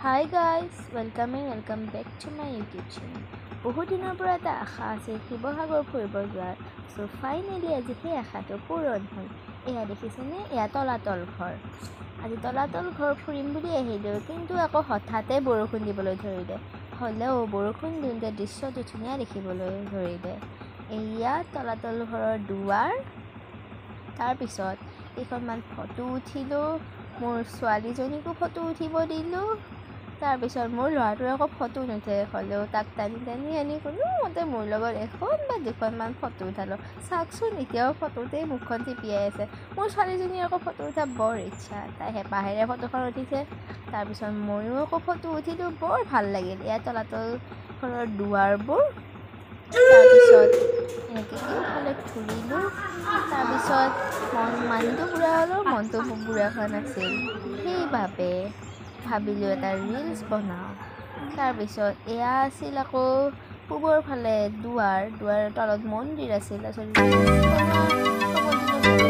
High guys welcome back to my YouTube channel. বহু দিনৰ পৰা এটা আশা আছিল শিৱসাগৰ ফুৰিব যোৱাৰ। চ' ফাইনেলি আজি সেই আশাটো পূৰণ হ'ল। এয়া দেখিছেনে, এয়া তলাতল ঘৰ। আজি তলাতল ঘৰ ফুৰিম বুলি আহিলোঁ, কিন্তু আকৌ হঠাতে বৰষুণ দিবলৈ ধৰিলে। হ'লেও বৰষুণ দিওঁতে দৃশ্যটো ধুনীয়া দেখিবলৈ ধৰিলে। এয়া তলাতল ঘৰৰ দুৱাৰ। তাৰপিছত কেইখনমান ফটো উঠিলোঁ। মোৰ ছোৱালীজনীকো ফটো উঠিব দিলোঁ। তাৰপিছত মোৰ ল'ৰাটোৱে আকৌ ফটো নুঠে, হ'লেও তাক টানি টানি আনি কোনোমতে মোৰ লগত এখন বা দুখনমান ফটো উঠালোঁ। চাওকচোন, এতিয়াও ফটোতেই মুখখন টিপিয়াই আছে। মোৰ ছোৱালীজনীৰ আকৌ ফটো উঠা বৰ ইচ্ছা, তাই হেঁপাহেৰে ফটোখন উঠিছে। তাৰপিছত ময়ো আকৌ ফটো উঠিলোঁ, বৰ ভাল লাগিল। এয়া তলাতল ঘৰৰ দুৱাৰবোৰ। তাৰপিছত এনেকৈ কেইফালে ঘূৰিলোঁ। তাৰপিছত মানুহটো বুঢ়া হ'লেও মনটো বুঢ়া হোৱা নাছিল, সেইবাবে ভাবিলোঁ এটা ৰিলচ বনাওঁ। তাৰপিছত এয়া আছিল আকৌ পূবৰ ফালে দুৱাৰৰ তলত মন্দিৰ আছিল। তাৰপিছত ৰিলচ বনোৱা